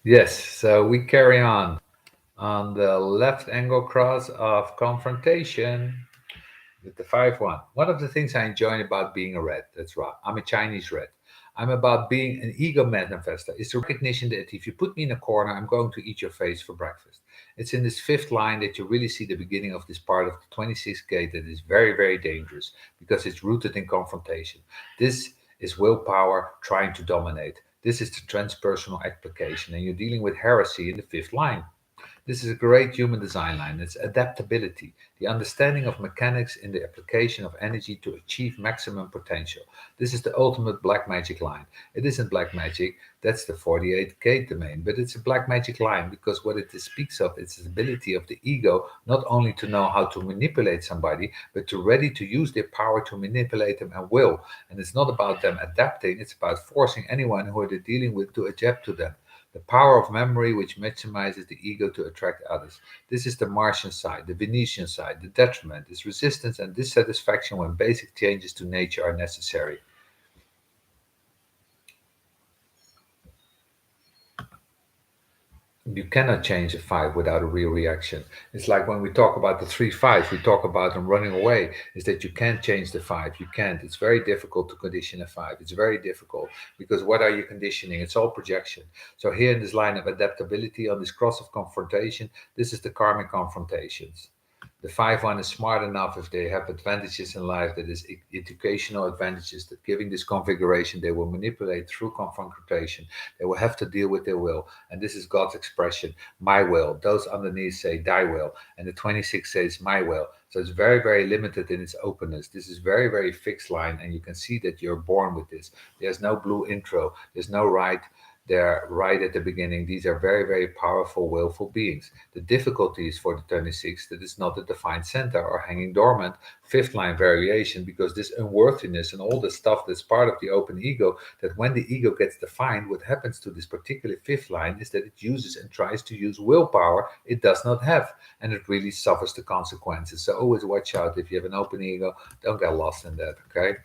Yes, so we carry on the left angle cross of confrontation with the 5-1. One of the things I enjoy about being a red, that's right, I'm a Chinese red. I'm about being an ego manifester. It's the recognition that if you put me in a corner, I'm going to eat your face for breakfast. It's in this fifth line that you really see the beginning of this part of the 26th gate that is very, very dangerous because it's rooted in confrontation. This is willpower trying to dominate. This is the transpersonal application, and you're dealing with heresy in the fifth line. This is a great human design line. It's adaptability, the understanding of mechanics in the application of energy to achieve maximum potential. This is the ultimate black magic line. It isn't black magic, that's the 48 gate domain, but it's a black magic line because what it speaks of is the ability of the ego not only to know how to manipulate somebody, but to ready to use their power to manipulate them and will. And it's not about them adapting, it's about forcing anyone who they're dealing with to adapt to them. The power of memory, which maximizes the ego to attract others. This is the Martian side, the Venetian side. The detriment is resistance and dissatisfaction when basic changes to nature are necessary. You cannot change a five without a real reaction. It's like when we talk about the three fives, we talk about them running away, is that you can't change the five. You can't. It's very difficult to condition a five. It's very difficult because what are you conditioning? It's all projection. So here in this line of adaptability on this cross of confrontation, this is the karmic confrontations. The 5-1 is smart enough if they have advantages in life, that is educational advantages, that giving this configuration, they will manipulate through confrontation. They will have to deal with their will. And this is God's expression, my will. Those underneath say thy will. And the 26 says my will. So it's very, very limited in its openness. This is very, very fixed line. And you can see that you're born with this. There's no blue intro. There's no right there right at the beginning. These are very, very powerful, willful beings. The difficulty is for the 26 that it's not a defined center or hanging dormant fifth line variation, because this unworthiness and all the stuff that's part of the open ego, that when the ego gets defined, what happens to this particular fifth line is that it uses and tries to use willpower it does not have, and it really suffers the consequences. So always watch out if you have an open ego, don't get lost in that, okay?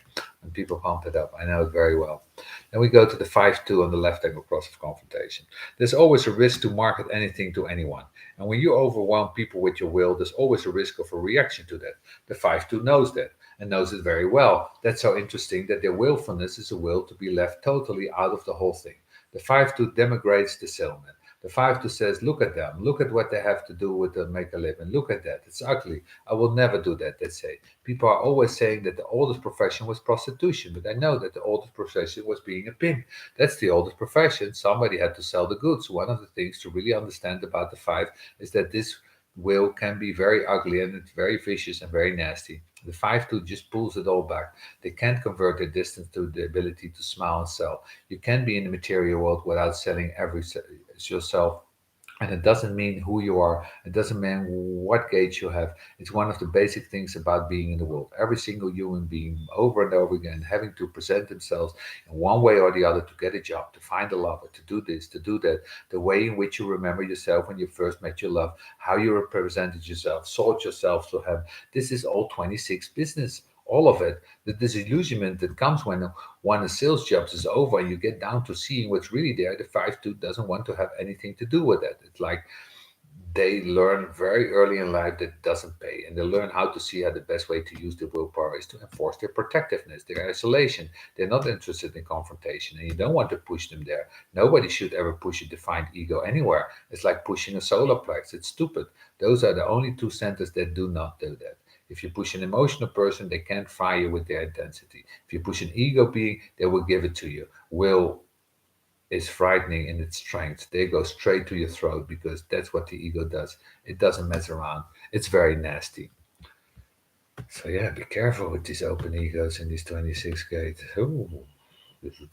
And people pump it up. I know it very well. Then we go to the 5-2 on the left angle cross of confrontation. There's always a risk to market anything to anyone. And when you overwhelm people with your will, there's always a risk of a reaction to that. The 5-2 knows that and knows it very well. That's so interesting that their willfulness is a will to be left totally out of the whole thing. The 5-2 demigrades the salesman. The 5-2 says, look at them, look at what they have to do with the make a living, look at that, it's ugly. I will never do that, they say. People are always saying that the oldest profession was prostitution, but I know that the oldest profession was being a pimp. That's the oldest profession. Somebody had to sell the goods. One of the things to really understand about the five is that this will can be very ugly and it's very vicious and very nasty. The 5-2 just pulls it all back. They can't convert their distance to the ability to smile and sell. You can be in the material world without selling yourself, and it doesn't mean who you are. It doesn't mean what gauge you have. It's one of the basic things about being in the world. Every single human being, over and over again, having to present themselves in one way or the other to get a job, to find a lover, to do this, to do that. The way in which you remember yourself when you first met your love, how you represented yourself, sold yourself to him. This is all 26 business. All of it. The disillusionment that comes when a sales job is over and you get down to seeing what's really there, the 5-2 doesn't want to have anything to do with that. It's like they learn very early in life that it doesn't pay, and they learn how to see how the best way to use their willpower is to enforce their protectiveness, their isolation. They're not interested in confrontation, and you don't want to push them there. Nobody should ever push a defined ego anywhere. It's like pushing a solar plex. It's stupid. Those are the only two centers that do not do that. If you push an emotional person, they can't fire you with their intensity. If you push an ego being, they will give it to you. Will is frightening in its strength. They go straight to your throat because that's what the ego does. It doesn't mess around. It's very nasty. So yeah, be careful with these open egos in these 26 gates. Ooh, this is